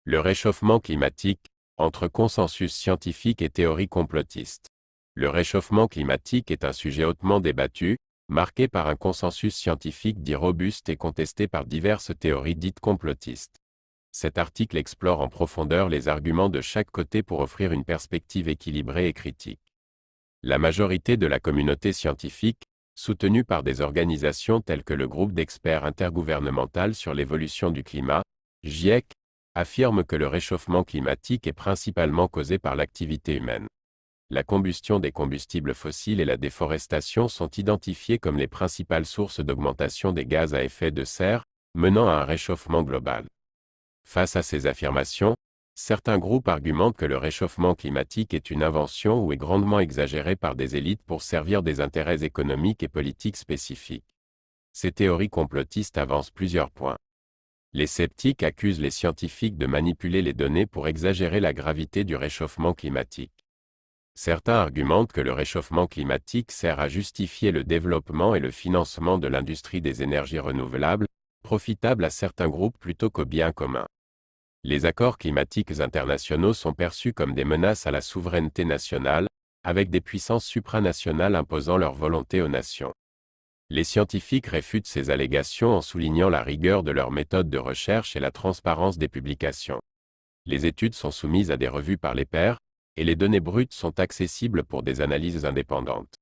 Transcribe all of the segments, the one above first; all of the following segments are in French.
Le réchauffement climatique, entre consensus scientifique et théorie complotiste. Le réchauffement climatique est un sujet hautement débattu, marqué par un consensus scientifique dit robuste et contesté par diverses théories dites complotistes. Cet article explore en profondeur les arguments de chaque côté pour offrir une perspective équilibrée et critique. La majorité de la communauté scientifique, soutenue par des organisations telles que le Groupe d'experts intergouvernemental sur l'évolution du climat, GIEC, affirme que le réchauffement climatique est principalement causé par l'activité humaine. La combustion des combustibles fossiles et la déforestation sont identifiées comme les principales sources d'augmentation des gaz à effet de serre, menant à un réchauffement global. Face à ces affirmations, certains groupes argumentent que le réchauffement climatique est une invention ou est grandement exagéré par des élites pour servir des intérêts économiques et politiques spécifiques. Ces théories complotistes avancent plusieurs points. Les sceptiques accusent les scientifiques de manipuler les données pour exagérer la gravité du réchauffement climatique. Certains argumentent que le réchauffement climatique sert à justifier le développement et le financement de l'industrie des énergies renouvelables, profitable à certains groupes plutôt qu'au bien commun. Les accords climatiques internationaux sont perçus comme des menaces à la souveraineté nationale, avec des puissances supranationales imposant leur volonté aux nations. Les scientifiques réfutent ces allégations en soulignant la rigueur de leurs méthodes de recherche et la transparence des publications. Les études sont soumises à des revues par les pairs, et les données brutes sont accessibles pour des analyses indépendantes.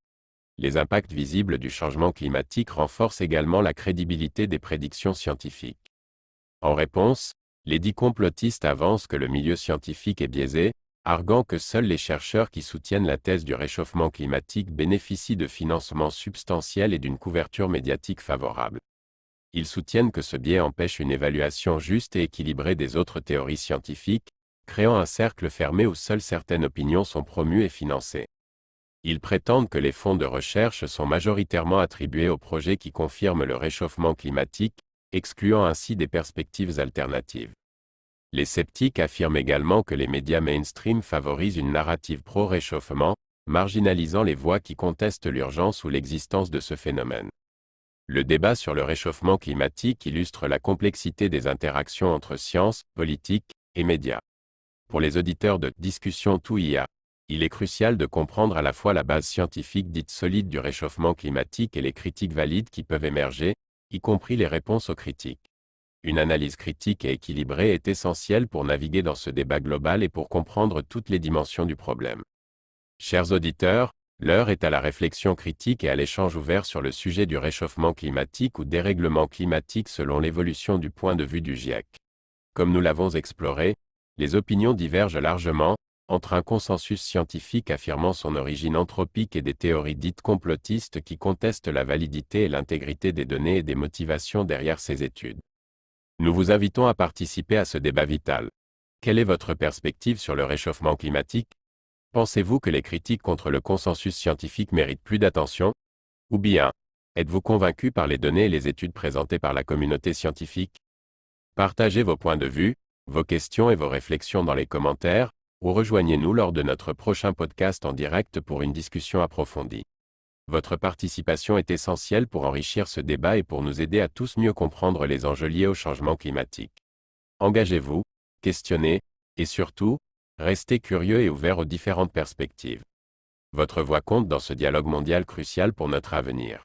Les impacts visibles du changement climatique renforcent également la crédibilité des prédictions scientifiques. En réponse, les dits complotistes avancent que le milieu scientifique est biaisé, arguant que seuls les chercheurs qui soutiennent la thèse du réchauffement climatique bénéficient de financements substantiels et d'une couverture médiatique favorable. Ils soutiennent que ce biais empêche une évaluation juste et équilibrée des autres théories scientifiques, créant un cercle fermé où seules certaines opinions sont promues et financées. Ils prétendent que les fonds de recherche sont majoritairement attribués aux projets qui confirment le réchauffement climatique, excluant ainsi des perspectives alternatives. Les sceptiques affirment également que les médias mainstream favorisent une narrative pro-réchauffement, marginalisant les voix qui contestent l'urgence ou l'existence de ce phénomène. Le débat sur le réchauffement climatique illustre la complexité des interactions entre science, politique et médias. Pour les auditeurs de Discussion Tout IA, il est crucial de comprendre à la fois la base scientifique dite solide du réchauffement climatique et les critiques valides qui peuvent émerger, y compris les réponses aux critiques. Une analyse critique et équilibrée est essentielle pour naviguer dans ce débat global et pour comprendre toutes les dimensions du problème. Chers auditeurs, l'heure est à la réflexion critique et à l'échange ouvert sur le sujet du réchauffement climatique ou dérèglement climatique selon l'évolution du point de vue du GIEC. Comme nous l'avons exploré, les opinions divergent largement, entre un consensus scientifique affirmant son origine anthropique et des théories dites complotistes qui contestent la validité et l'intégrité des données et des motivations derrière ces études. Nous vous invitons à participer à ce débat vital. Quelle est votre perspective sur le réchauffement climatique? Pensez-vous que les critiques contre le consensus scientifique méritent plus d'attention? Ou bien, êtes-vous convaincu par les données et les études présentées par la communauté scientifique? Partagez vos points de vue, vos questions et vos réflexions dans les commentaires, ou rejoignez-nous lors de notre prochain podcast en direct pour une discussion approfondie. Votre participation est essentielle pour enrichir ce débat et pour nous aider à tous mieux comprendre les enjeux liés au changement climatique. Engagez-vous, questionnez, et surtout, restez curieux et ouverts aux différentes perspectives. Votre voix compte dans ce dialogue mondial crucial pour notre avenir.